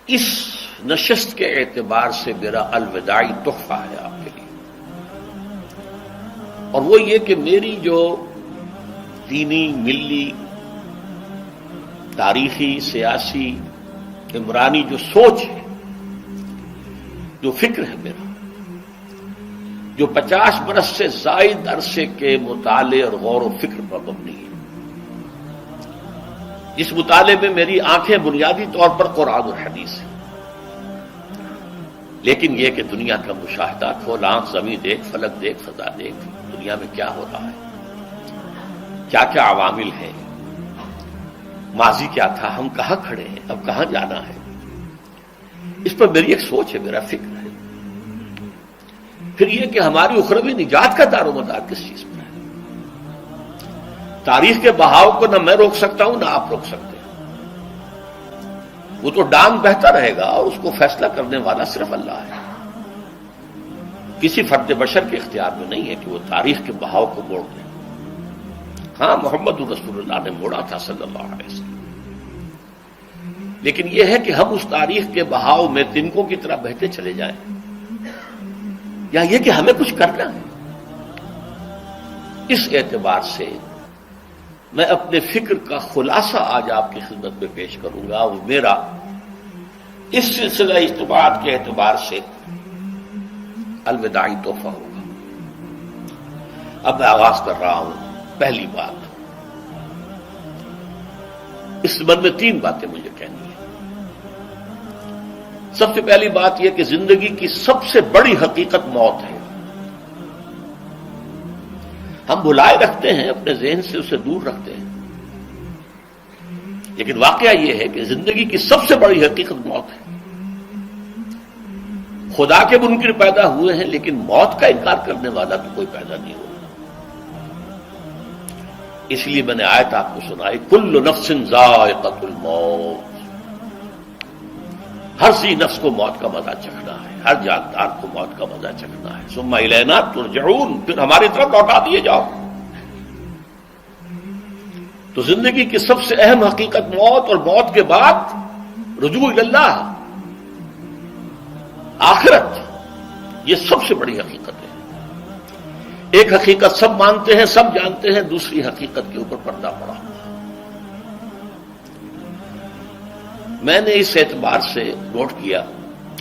اس نشست کے اعتبار سے میرا الوداعی تحفہ ہے آپ کے لیے، اور وہ یہ کہ میری جو دینی، ملی، تاریخی، سیاسی، عمرانی جو سوچ ہے، جو فکر ہے میرا، جو 50 برس سے زائد عرصے کے مطالعے اور غور و فکر پر مبنی ہے، جس مطالعے میں میری آنکھیں بنیادی طور پر قرآن اور حدیث ہیں، لیکن یہ کہ دنیا کا مشاہدہ، کھول آنکھ، زمین دیکھ، فلک دیکھ، فضا دیکھ، دنیا میں کیا ہو رہا ہے، کیا کیا عوامل ہیں، ماضی کیا تھا، ہم کہاں کھڑے ہیں، اب کہاں جانا ہے، اس پر میری ایک سوچ ہے، میرا فکر ہے۔ پھر یہ کہ ہماری اخروی نجات کا دار و مدار کس چیز پر ہے۔ تاریخ کے بہاؤ کو نہ میں روک سکتا ہوں، نہ آپ روک سکتے ہیں، وہ تو ڈانگ بہتا رہے گا، اور اس کو فیصلہ کرنے والا صرف اللہ ہے، کسی فرد بشر کے اختیار میں نہیں ہے کہ وہ تاریخ کے بہاؤ کو موڑ دے۔ ہاں، محمد رسول اللہ نے موڑا تھا صلی اللہ علیہ وسلم، لیکن یہ ہے کہ ہم اس تاریخ کے بہاؤ میں تنکوں کی طرح بہتے چلے جائیں، یا یہ کہ ہمیں کچھ کرنا ہے۔ اس اعتبار سے میں اپنے فکر کا خلاصہ آج آپ کی خدمت میں پیش کروں گا، وہ میرا اس سلسلہ اجتماعات کے اعتبار سے الوداعی تحفہ ہوگا۔ اب میں آغاز کر رہا ہوں۔ پہلی بات، اس سبب میں 3 باتیں مجھے کہنی ہیں۔ سب سے پہلی بات یہ کہ زندگی کی سب سے بڑی حقیقت موت ہے۔ ہم بھلائے رکھتے ہیں، اپنے ذہن سے اسے دور رکھتے ہیں، لیکن واقعہ یہ ہے کہ زندگی کی سب سے بڑی حقیقت موت ہے۔ خدا کے منکر پیدا ہوئے ہیں، لیکن موت کا انکار کرنے والا تو کوئی پیدا نہیں ہوا۔ اس لیے میں نے آیت آپ کو سنائی، کل نفس ذائقۃ الموت، ہر ذی نفس کو موت کا مزہ چکھنا ہے، ہر جاندار کو موت کا مزہ چکھنا ہے۔ ثم الینا ترجعون، پھر ہماری طرف لوٹا دیے جاؤ۔ تو زندگی کی سب سے اہم حقیقت موت، اور موت کے بعد رجوع اللہ، آخرت، یہ سب سے بڑی حقیقت ہے۔ ایک حقیقت سب مانتے ہیں، سب جانتے ہیں، دوسری حقیقت کے اوپر پردہ پڑا ہوا۔ میں نے اس اعتبار سے نوٹ کیا،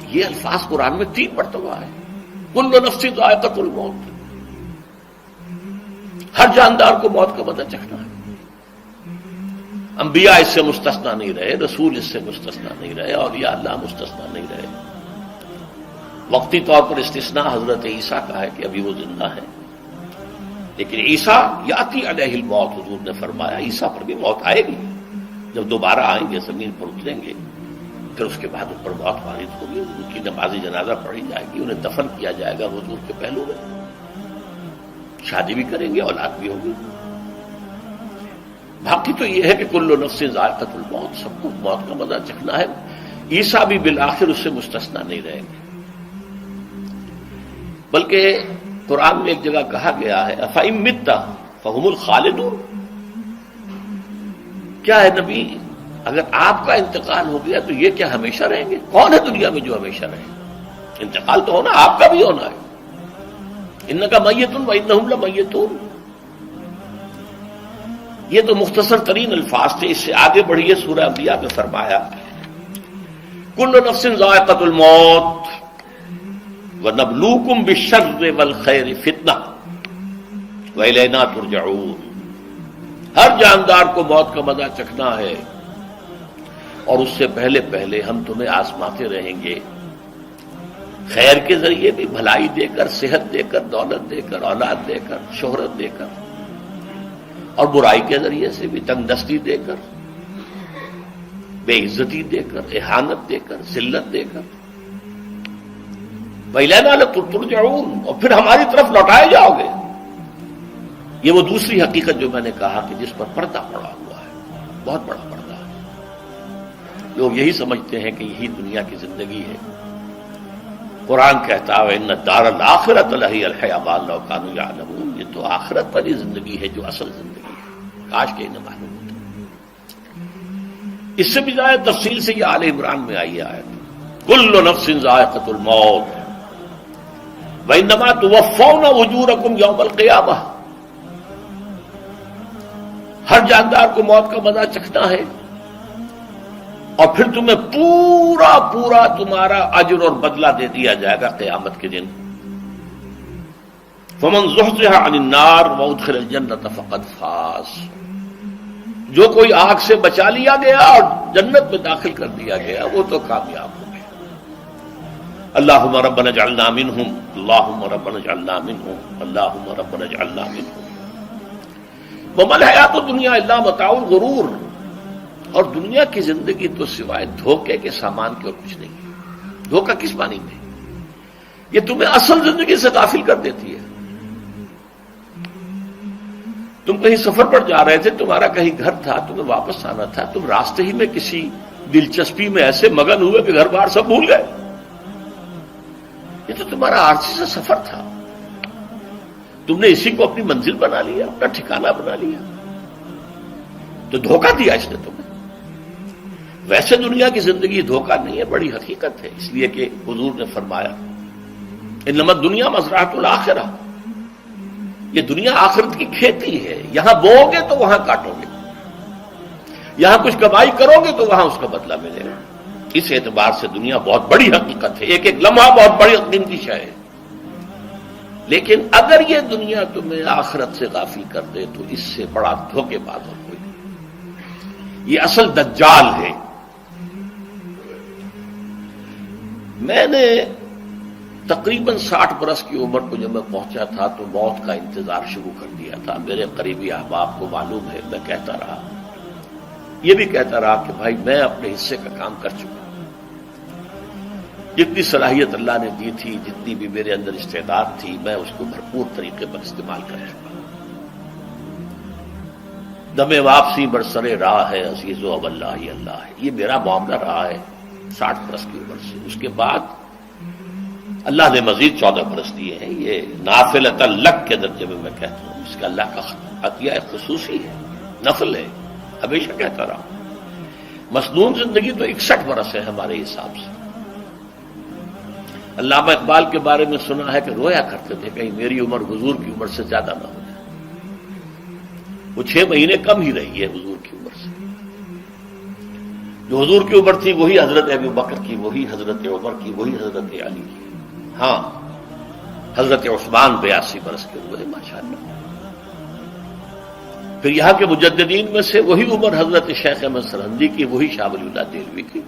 یہ الفاظ قرآن میں 3 مرتبہ ہے، کل نفس ذائقۃ الموت، ہر جاندار کو موت کا مزہ چکھنا ہے۔ انبیاء اس سے مستثنا نہیں رہے، رسول اس سے مستثنا نہیں رہے، اولیاء اللہ مستثنا نہیں رہے۔ وقتی طور پر استثناء حضرت عیسیٰ کا ہے کہ ابھی وہ زندہ ہے، لیکن عیسیٰ یاتی علیہ الموت، حضور نے فرمایا عیسیٰ پر بھی موت آئے گی، جب دوبارہ آئیں گے، زمین پر اتریں گے، پھر اس کے بعد ان پر موت وارد ہوگی، ان کی نماز جنازہ پڑھی جائے گی، انہیں دفن کیا جائے گا حضور کے پہلو میں، شادی بھی کریں گے، اولاد بھی ہوگی۔ باقی تو یہ ہے کہ کل نفس ذائقۃ الموت، سب کو موت کا مزہ چکھنا ہے۔ عیسیٰ بھی بالآخر اس سے مستثنا نہیں رہیں گے، بلکہ قرآن میں ایک جگہ کہا گیا ہے أَفَإِن مِتَّ فَهُمُ الْخَالِدُونَ، کیا ہے نبی، اگر آپ کا انتقال ہو گیا تو یہ کیا ہمیشہ رہیں گے؟ کون ہے دنیا میں جو ہمیشہ رہے؟ انتقال تو ہونا، آپ کا بھی ہونا ہے۔ إِنَّكَ مَيِّتٌ وَإِنَّهُمْ لَمَيِّتُونَ، یہ تو مختصر ترین الفاظ تھے۔ اس سے آگے بڑھیے، سورہ انبیاء میں فرمایا کل نفس ذائقۃ الموت وَنَبْلُوكُمْ بِالشَّرِّ وَالْخَيْرِ فِتْنَةً وَإِلَيْنَا تُرْجَعُونَ، ہر جاندار کو موت کا مزہ چکھنا ہے، اور اس سے پہلے پہلے ہم تمہیں آزماتے رہیں گے، خیر کے ذریعے بھی، بھلائی دے کر، صحت دے کر، دولت دے کر، اولاد دے کر، شہرت دے کر، اور برائی کے ذریعے سے بھی، تنگ دستی دے کر، بے عزتی دے کر، اہانت دے کر، ذلت دے کر، وَإِلَيْنَا تُرْجَعُونَ، اور پھر ہماری طرف لوٹائے جاؤ گے۔ یہ وہ دوسری حقیقت جو میں نے کہا کہ جس پر پردہ پڑا ہوا ہے، بہت بڑا پردہ ہے۔ لوگ یہی سمجھتے ہیں کہ یہی دنیا کی زندگی ہے۔ قرآن کہتا ہے إِنَّ الدَّارَ الْآخِرَةَ لَهِيَ الْحَيَوَانُ لَوْ كَانُوا يَعْلَمُونَ، یہ تو آخرت والی زندگی ہے جو اصل زندگی ہے، کاش کہ انہیں معلوم ہوتا۔ اس سے بھی زیادہ تفصیل سے یہ آل عمران میں آئی آیت، کل نفس ذائقۃ الموت وانما توفون اجورکم یوم القیامہ، ہر جاندار کو موت کا مزہ چکھنا ہے اور پھر تمہیں پورا پورا تمہارا اجر اور بدلہ دے دیا جائے گا قیامت کے دن۔ فمن زحزح عن النار وادخل الجنۃ فقد فاز، جو کوئی آگ سے بچا لیا گیا اور جنت میں داخل کر دیا گیا وہ تو کامیاب ہو گیا۔ اللہم ربنا اجعلنا منہم، اللہم ربنا اجعلنا منہم، اللہم ربنا اجعلنا منہم۔ وما الحیات الدنیا الا متاع الغرور، اور دنیا کی زندگی تو سوائے دھوکے کے سامان کے اور کچھ نہیں۔ دھوکہ کس معنی میں؟ یہ تمہیں اصل زندگی سے غافل کر دیتی ہے۔ تم کہیں سفر پر جا رہے تھے، تمہارا کہیں گھر تھا، تمہیں واپس آنا تھا، تم راستے ہی میں کسی دلچسپی میں ایسے مگن ہوئے کہ گھر بار سب بھول گئے۔ یہ تو تمہارا عارضی سا سفر تھا، تم نے اسی کو اپنی منزل بنا لیا، اپنا ٹھکانہ بنا لیا، تو دھوکہ دیا اس نے تمہیں۔ ویسے دنیا کی زندگی دھوکہ نہیں ہے، بڑی حقیقت ہے، اس لیے کہ حضور نے فرمایا انما الدنیا مزرعۃ الآخرہ، یہ دنیا آخرت کی کھیتی ہے، یہاں بو گے تو وہاں کاٹو گے، یہاں کچھ کمائی کرو گے تو وہاں اس کا بدلہ ملے گا۔ اس اعتبار سے دنیا بہت بڑی حقیقت ہے، ایک ایک لمحہ بہت بڑی قیمتی شے ہے، لیکن اگر یہ دنیا تمہیں آخرت سے غافل کر دے تو اس سے بڑا دھوکے باز اور کوئی نہیں۔ یہ اصل دجال ہے۔ میں نے تقریباً 60 برس کی عمر کو جب میں پہنچا تھا تو موت کا انتظار شروع کر دیا تھا۔ میرے قریبی احباب کو معلوم ہے، میں کہتا رہا، یہ بھی کہتا رہا کہ بھائی میں اپنے حصے کا کام کر چکا، جتنی صلاحیت اللہ نے دی تھی، جتنی بھی میرے اندر استعداد تھی، میں اس کو بھرپور طریقے پر استعمال کر چکا۔ دم واپسی برسر راہ ہے عزیز و اب اللہ ہی اللہ ہے، یہ میرا معاملہ رہا ہے 60 برس کی عمر سے۔ اس کے بعد اللہ نے مزید 14 برس دیے ہیں، یہ نافلۃ لک کے درجے میں کہتا ہوں، اس کا اللہ کا عطیہ خصوصی ہے، نفل ہے، ہمیشہ کہتا رہا ہوں۔ مسنون زندگی تو 61 برس ہے ہمارے حساب سے۔ علامہ اقبال کے بارے میں سنا ہے کہ رویا کرتے تھے کہیں میری عمر حضور کی عمر سے زیادہ نہ ہو جائے۔ وہ 6 مہینے کم ہی رہی ہے حضور کی عمر سے۔ جو حضور کی عمر تھی وہی حضرت ابو بکر کی، وہی حضرت عمر کی، وہی حضرت علی کی۔ ہاں، حضرت عثمان 82 برس کے ہوئے ماشاءاللہ۔ پھر یہاں کے مجددین میں سے وہی عمر حضرت شیخ احمد سرہندی کی، وہی شاہ ولی اللہ دہلوی کی۔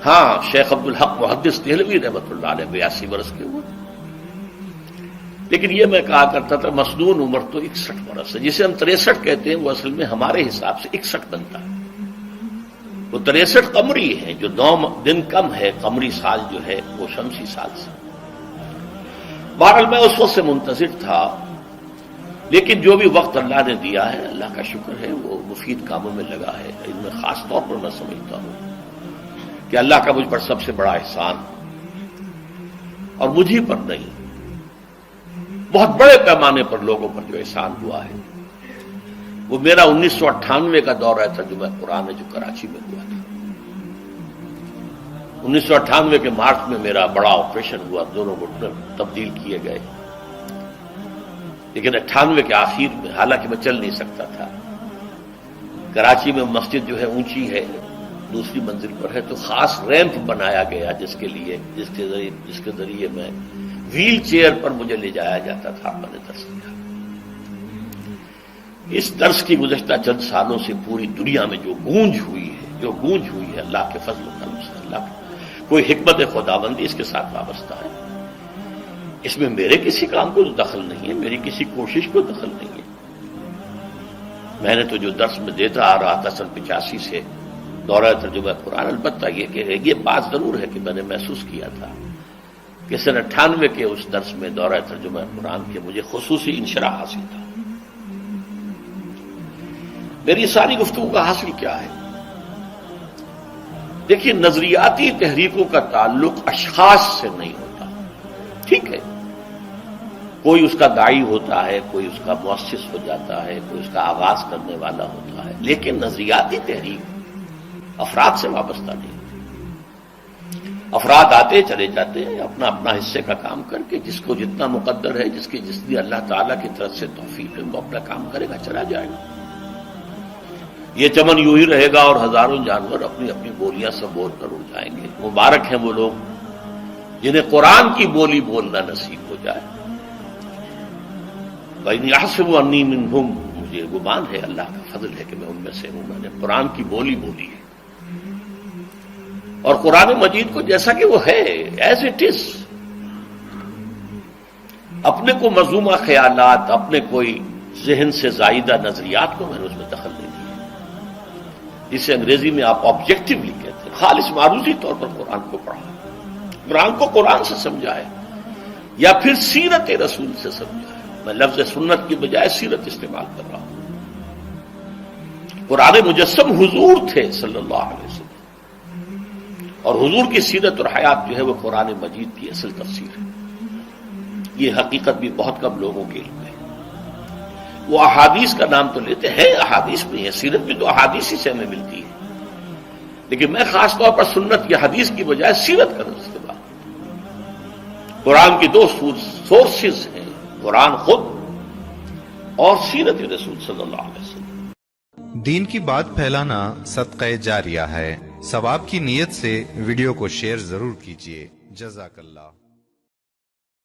ہاں، شیخ عبدالحق محدث دہلوی رحمۃ اللہ علیہ 82 برس کے ہوئے۔ لیکن یہ میں کہا کرتا تھا مسنون عمر تو 61 برس ہے، جسے ہم 63 کہتے ہیں، وہ اصل میں ہمارے حساب سے 61 بنتا ہے۔ وہ 63 قمری ہے، جو 9 دن کم ہے، قمری سال جو ہے وہ شمسی سال سے۔ بہرحال میں اس وقت سے منتظر تھا، لیکن جو بھی وقت اللہ نے دیا ہے، اللہ کا شکر ہے، وہ مفید کاموں میں لگا ہے۔ ان میں خاص طور پر میں سمجھتا ہوں کہ اللہ کا مجھ پر سب سے بڑا احسان، اور مجھے پر نہیں، بہت بڑے پیمانے پر لوگوں پر جو احسان ہوا ہے، وہ میرا 1998 کا دورہ ترجمہ قرآن جو کراچی میں ہوا تھا۔ 1998 کے مارچ میں میرا بڑا آپریشن ہوا، دونوں گھٹنے تبدیل کیے گئے، لیکن 98 کے آخر میں، حالانکہ میں چل نہیں سکتا تھا، کراچی میں مسجد جو ہے اونچی ہے، دوسری منزل پر ہے، تو خاص ریمپ بنایا گیا جس کے ذریعے میں ویل چیئر پر مجھے لے جایا جاتا تھا۔ میں نے درس دیا۔ اس درس کی گزشتہ چند سالوں سے پوری دنیا میں جو گونج ہوئی ہے اللہ کے فضل و کرم سے، اللہ کی کوئی حکمت خداوندی اس کے ساتھ وابستہ ہے۔ اس میں میرے کسی کام کو دخل نہیں ہے، میری کسی کوشش کو دخل نہیں ہے۔ میں نے تو جو درس میں دیتا آ رہا تھا سن 85 سے دورہ ترجمہ قرآن، البتہ یہ بات ضرور ہے کہ میں نے محسوس کیا تھا کہ سن 98 کے اس درس میں دورہ ترجمہ قرآن کے مجھے خصوصی انشراح حاصل تھا۔ میری ساری گفتگو کا حاصل کیا ہے؟ دیکھیے، نظریاتی تحریکوں کا تعلق اشخاص سے نہیں ہوتا، ٹھیک ہے، کوئی اس کا داعی ہوتا ہے، کوئی اس کا مؤسس ہو جاتا ہے، کوئی اس کا آغاز کرنے والا ہوتا ہے، لیکن نظریاتی تحریک افراد سے وابستہ نہیں۔ افراد آتے چلے جاتے ہیں اپنا اپنا حصے کا کام کر کے، جس کو جتنا مقدر ہے، جس کی جتنی اللہ تعالیٰ کی طرف سے توفیق ہے، وہ اپنا کام کرے گا، چلا جائے گا۔ یہ چمن یوں ہی رہے گا اور ہزاروں جانور اپنی اپنی بولیاں سب بول کر اڑ جائیں گے۔ مبارک ہیں وہ لوگ جنہیں قرآن کی بولی بولنا نصیب ہو جائے۔ وَإِنْ يَحْسَبُ أَنِّي مِنْهُمْ، مجھے گمان ہے، اللہ کا فضل ہے کہ میں ان میں سے ہوں، میں نے قرآن کی بولی بولی ہے۔ اور قرآن مجید کو جیسا کہ وہ ہے، ایز اٹ از، اپنے کو مذمومہ خیالات، اپنے کوئی ذہن سے زائدہ نظریات کو میں نے اس میں دخل نہیں دیا، جسے انگریزی میں آپ آبجیکٹیولی کہتے ہیں۔ خالص معروضی طور پر قرآن کو پڑھا، قرآن کو قرآن سے سمجھائے یا پھر سیرت رسول سے سمجھائے۔ میں لفظ سنت کی بجائے سیرت استعمال کر رہا ہوں۔ قرآن مجسم حضور تھے صلی اللہ علیہ وسلم، اور حضور کی سیرت اور حیات جو ہے وہ قرآن مجید کی اصل تفسیر ہے۔ یہ حقیقت بھی بہت کم لوگوں کے علم ہے۔ وہ احادیث کا نام تو لیتے ہیں، احادیث بھی ہے، سیرت بھی تو احادیث ہی سے ہمیں ملتی ہے، لیکن میں خاص طور پر سنت یا حدیث کی بجائے سیرت کا استعمال۔ قرآن کی دو سورسز ہیں، قرآن خود اور سیرت رسول صلی اللہ علیہ وسلم۔ دین کی بات پھیلانا صدقہ جاریہ ہے، ثواب کی نیت سے ویڈیو کو شیئر ضرور کیجیے۔ جزاک اللہ۔